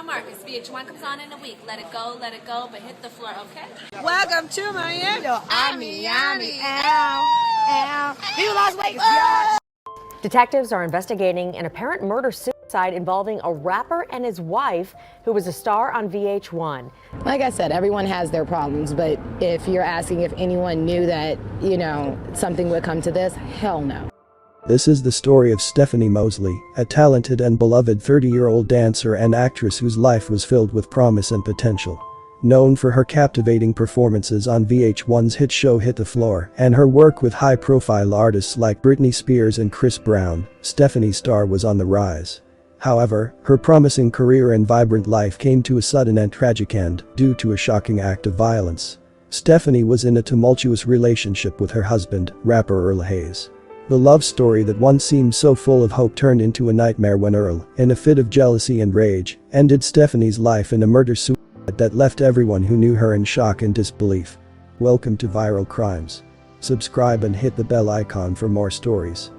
Marcus. VH1 comes on in a week. Let it go, but hit the floor, okay? Welcome to Miami. Miami. Ow, ow. Viva Las Vegas, y'all. Detectives are investigating an apparent murder-suicide involving a rapper and his wife who was a star on VH1. Like I said, everyone has their problems, but if you're asking if anyone knew that, something would come to this, hell no. This is the story of Stephanie Mosley, a talented and beloved 30-year-old dancer and actress whose life was filled with promise and potential. Known for her captivating performances on VH1's hit show Hit the Floor and her work with high-profile artists like Britney Spears and Chris Brown, Stephanie's star was on the rise. However, her promising career and vibrant life came to a sudden and tragic end due to a shocking act of violence. Stephanie was in a tumultuous relationship with her husband, rapper Earl Hayes. The love story that once seemed so full of hope turned into a nightmare when Earl, in a fit of jealousy and rage, ended Stephanie's life in a murder-suicide that left everyone who knew her in shock and disbelief. Welcome to Viral Crimes. Subscribe and hit the bell icon for more stories.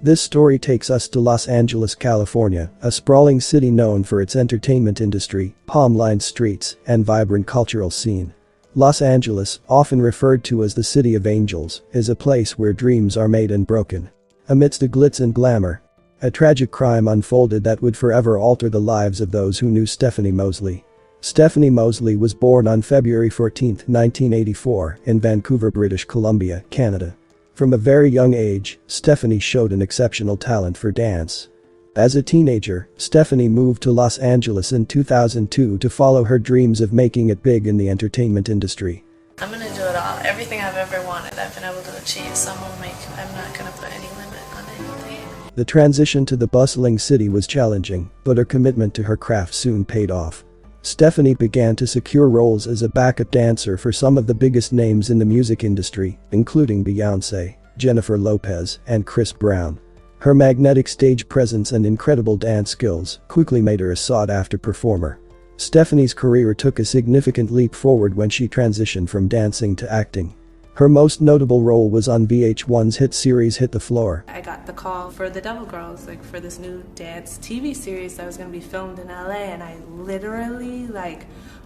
This story takes us to Los Angeles, California, a sprawling city known for its entertainment industry, palm-lined streets, and vibrant cultural scene. Los Angeles, often referred to as the City of Angels, is a place where dreams are made and broken. Amidst the glitz and glamour, a tragic crime unfolded that would forever alter the lives of those who knew Stephanie Mosley. Stephanie Mosley was born on February 14, 1984, in Vancouver, British Columbia, Canada. From a very young age, Stephanie showed an exceptional talent for dance. As a teenager, Stephanie moved to Los Angeles in 2002 to follow her dreams of making it big in the entertainment industry. I'm gonna do it all. Everything I've ever wanted, I've been able to achieve, so I'm not gonna put any limit on anything. The transition to the bustling city was challenging, but her commitment to her craft soon paid off. Stephanie began to secure roles as a backup dancer for some of the biggest names in the music industry, including Beyoncé, Jennifer Lopez, and Chris Brown. Her magnetic stage presence and incredible dance skills quickly made her a sought-after performer. Stephanie's career took a significant leap forward when she transitioned from dancing to acting. Her most notable role was on VH1's hit series Hit the Floor. I got the call for the Devil Girls, for this new dance TV series that was gonna be filmed in LA, and I literally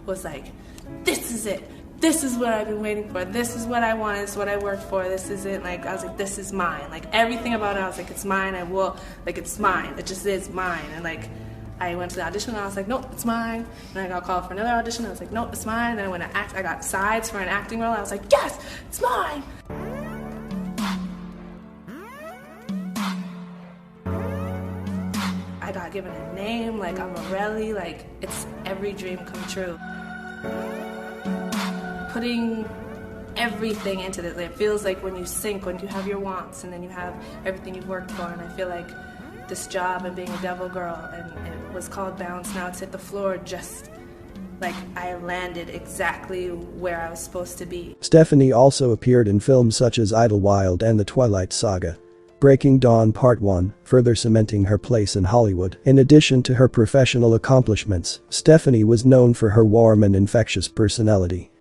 was like, this is it. This is what I've been waiting for. This is what I want. This is what I worked for. This is it. I was like, this is mine. Everything about it, I was like, it's mine. It's mine. It just is mine. And I went to the audition and I was like, nope, it's mine. And I got called for another audition. I was like, nope, it's mine. And then when I got sides for an acting role. I was like, yes, it's mine. I got given a name, I'm Morelli. It's every dream come true. Putting everything into this. It feels like when you sink, when you have your wants and then you have everything you've worked for. And I feel like this job and being a devil girl, and it was called Bounce, now it's Hit the Floor, just I landed exactly where I was supposed to be. Stephanie also appeared in films such as Idlewild and The Twilight Saga. Breaking Dawn Part 1, further cementing her place in Hollywood. In addition to her professional accomplishments, Stephanie was known for her warm and infectious personality.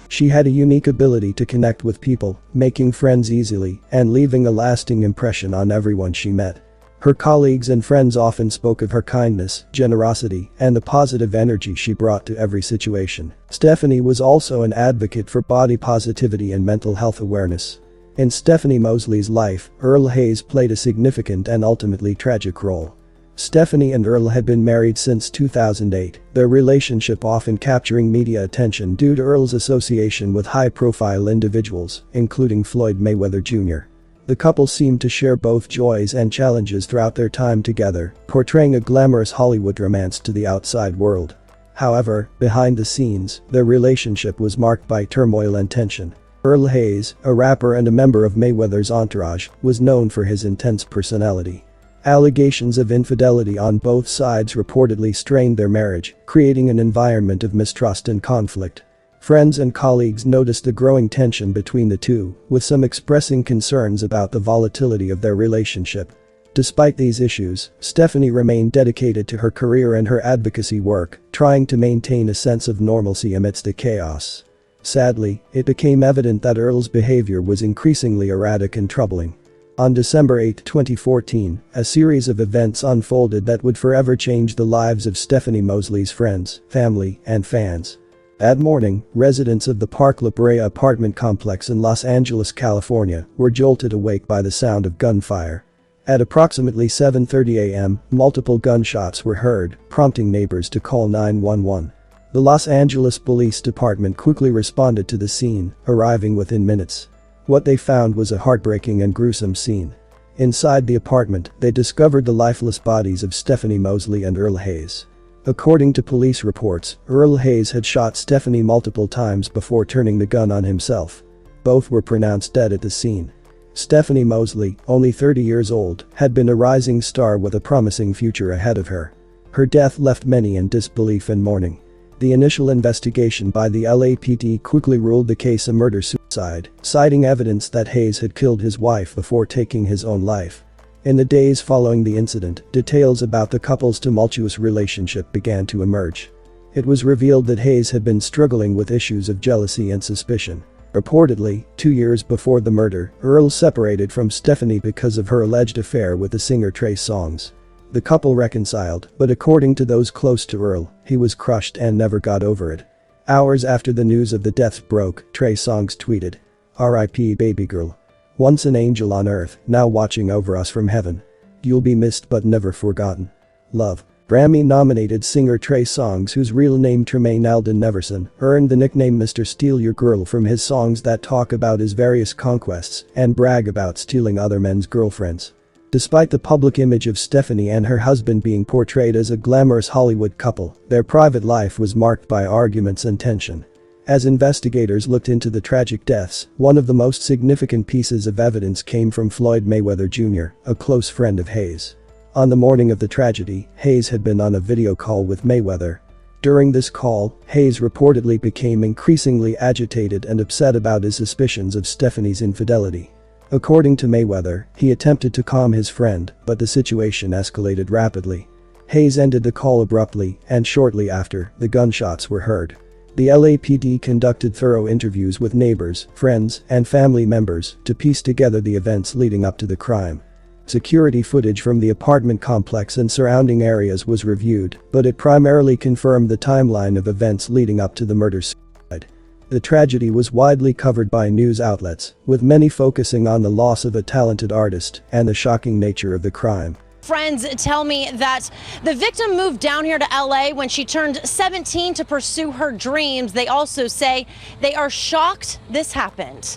She had a unique ability to connect with people, making friends easily and leaving a lasting impression on everyone she met. Her colleagues and friends often spoke of her kindness, generosity, and the positive energy she brought to every situation. Stephanie was also an advocate for body positivity and mental health awareness. In Stephanie Mosley's life, Earl Hayes played a significant and ultimately tragic role. Stephanie and Earl had been married since 2008, their relationship often capturing media attention due to Earl's association with high-profile individuals, including Floyd Mayweather Jr. The couple seemed to share both joys and challenges throughout their time together, portraying a glamorous Hollywood romance to the outside world. However, behind the scenes, their relationship was marked by turmoil and tension. Earl Hayes, a rapper and a member of Mayweather's entourage, was known for his intense personality. Allegations of infidelity on both sides reportedly strained their marriage, creating an environment of mistrust and conflict. Friends and colleagues noticed the growing tension between the two, with some expressing concerns about the volatility of their relationship. Despite these issues, Stephanie remained dedicated to her career and her advocacy work, trying to maintain a sense of normalcy amidst the chaos. Sadly, it became evident that Earl's behavior was increasingly erratic and troubling. On December 8, 2014, a series of events unfolded that would forever change the lives of Stephanie Mosley's friends, family, and fans. That morning, residents of the Park La Brea apartment complex in Los Angeles, California, were jolted awake by the sound of gunfire. At approximately 7:30 a.m., multiple gunshots were heard, prompting neighbors to call 911. The Los Angeles Police Department quickly responded to the scene, arriving within minutes. What they found was a heartbreaking and gruesome scene. Inside the apartment, they discovered the lifeless bodies of Stephanie Mosley and Earl Hayes. According to police reports, Earl Hayes had shot Stephanie multiple times before turning the gun on himself. Both were pronounced dead at the scene. Stephanie Mosley, only 30 years old, had been a rising star with a promising future ahead of her. Her death left many in disbelief and mourning. The initial investigation by the LAPD quickly ruled the case a murder-suicide, citing evidence that Hayes had killed his wife before taking his own life. In the days following the incident, details about the couple's tumultuous relationship began to emerge. It was revealed that Hayes had been struggling with issues of jealousy and suspicion. Reportedly, 2 years before the murder, Earl separated from Stephanie because of her alleged affair with the singer Trey Songz. The couple reconciled, but according to those close to Earl, he was crushed and never got over it. Hours after the news of the deaths broke, Trey Songz tweeted, "R.I.P. baby girl. Once an angel on earth, now watching over us from heaven. You'll be missed but never forgotten. Love." Grammy-nominated singer Trey Songz, whose real name Tremaine Alden Neverson, earned the nickname Mr. Steal Your Girl from his songs that talk about his various conquests and brag about stealing other men's girlfriends. Despite the public image of Stephanie and her husband being portrayed as a glamorous Hollywood couple, their private life was marked by arguments and tension. As investigators looked into the tragic deaths, one of the most significant pieces of evidence came from Floyd Mayweather Jr., a close friend of Hayes. On the morning of the tragedy, Hayes had been on a video call with Mayweather. During this call, Hayes reportedly became increasingly agitated and upset about his suspicions of Stephanie's infidelity. According to Mayweather, he attempted to calm his friend, but the situation escalated rapidly. Hayes ended the call abruptly, and shortly after, the gunshots were heard. The LAPD conducted thorough interviews with neighbors, friends, and family members to piece together the events leading up to the crime. Security footage from the apartment complex and surrounding areas was reviewed, but it primarily confirmed the timeline of events leading up to the murder-suicide. The tragedy was widely covered by news outlets, with many focusing on the loss of a talented artist and the shocking nature of the crime. Friends tell me that the victim moved down here to LA when she turned 17 to pursue her dreams. They also say they are shocked this happened.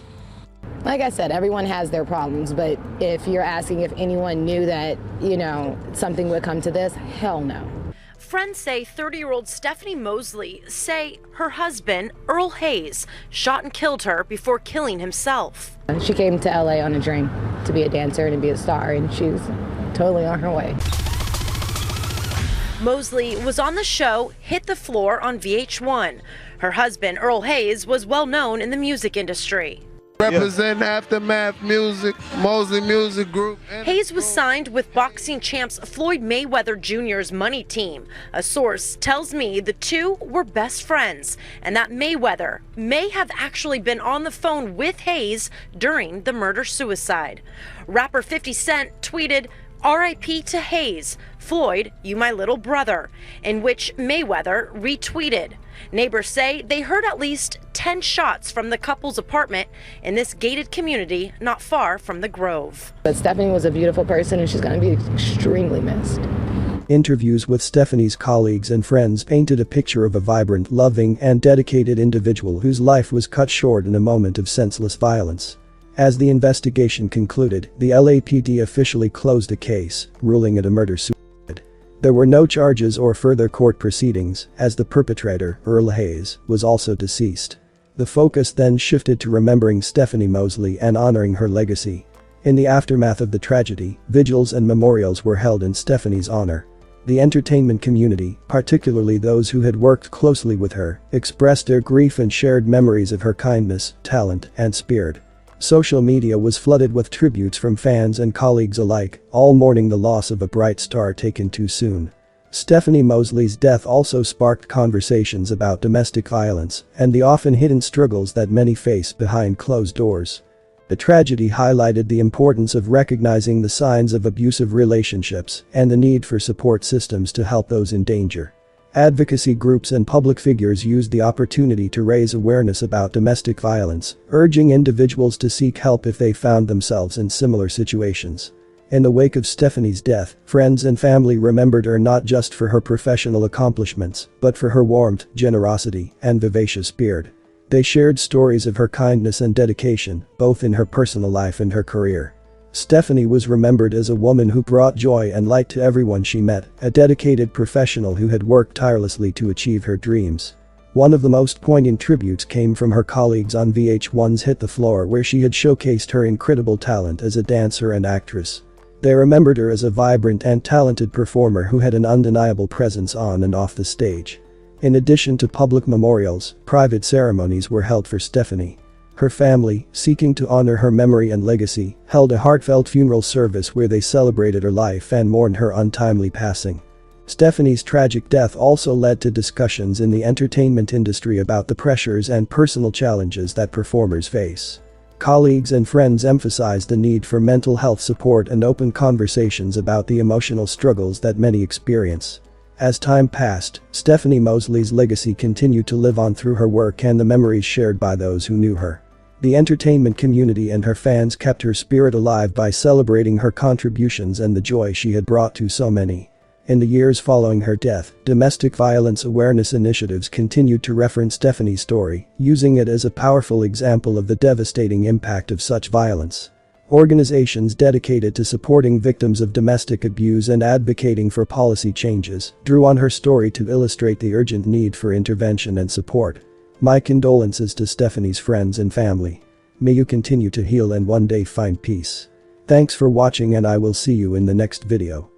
Like I said, everyone has their problems, but if you're asking if anyone knew that, something would come to this, hell no. Friends say 30-year-old Stephanie Mosley say her husband, Earl Hayes, shot and killed her before killing himself. She came to LA on a dream to be a dancer and to be a star, and she's totally on her way. Mosley was on the show Hit the Floor on VH1. Her husband, Earl Hayes, was well known in the music industry. Represent Aftermath Music, Mosley Music Group. Hayes was signed with boxing champs Floyd Mayweather Jr.'s money team. A source tells me the two were best friends and that Mayweather may have actually been on the phone with Hayes during the murder-suicide. Rapper 50 Cent tweeted, "R.I.P. to Hayes, Floyd, you my little brother," in which Mayweather retweeted. Neighbors say they heard at least 10 shots from the couple's apartment in this gated community not far from the Grove. But Stephanie was a beautiful person and she's going to be extremely missed. Interviews with Stephanie's colleagues and friends painted a picture of a vibrant, loving, and dedicated individual whose life was cut short in a moment of senseless violence. As the investigation concluded, the LAPD officially closed the case, ruling it a murder-suicide. There were no charges or further court proceedings, as the perpetrator, Earl Hayes, was also deceased. The focus then shifted to remembering Stephanie Mosley and honoring her legacy. In the aftermath of the tragedy, vigils and memorials were held in Stephanie's honor. The entertainment community, particularly those who had worked closely with her, expressed their grief and shared memories of her kindness, talent, and spirit. Social media was flooded with tributes from fans and colleagues alike, all mourning the loss of a bright star taken too soon. Stephanie Mosley's death also sparked conversations about domestic violence and the often hidden struggles that many face behind closed doors. The tragedy highlighted the importance of recognizing the signs of abusive relationships and the need for support systems to help those in danger. Advocacy groups and public figures used the opportunity to raise awareness about domestic violence, urging individuals to seek help if they found themselves in similar situations. In the wake of Stephanie's death, friends and family remembered her not just for her professional accomplishments, but for her warmth, generosity, and vivacious spirit. They shared stories of her kindness and dedication, both in her personal life and her career. Stephanie was remembered as a woman who brought joy and light to everyone she met, a dedicated professional who had worked tirelessly to achieve her dreams. One of the most poignant tributes came from her colleagues on VH1's Hit the Floor, where she had showcased her incredible talent as a dancer and actress. They remembered her as a vibrant and talented performer who had an undeniable presence on and off the stage. In addition to public memorials, private ceremonies were held for Stephanie. Her family, seeking to honor her memory and legacy, held a heartfelt funeral service where they celebrated her life and mourned her untimely passing. Stephanie's tragic death also led to discussions in the entertainment industry about the pressures and personal challenges that performers face. Colleagues and friends emphasized the need for mental health support and open conversations about the emotional struggles that many experience. As time passed, Stephanie Mosley's legacy continued to live on through her work and the memories shared by those who knew her. The entertainment community and her fans kept her spirit alive by celebrating her contributions and the joy she had brought to so many. In the years following her death, domestic violence awareness initiatives continued to reference Stephanie's story, using it as a powerful example of the devastating impact of such violence. Organizations dedicated to supporting victims of domestic abuse and advocating for policy changes drew on her story to illustrate the urgent need for intervention and support. My condolences to Stephanie's friends and family. May you continue to heal and one day find peace. Thanks for watching, and I will see you in the next video.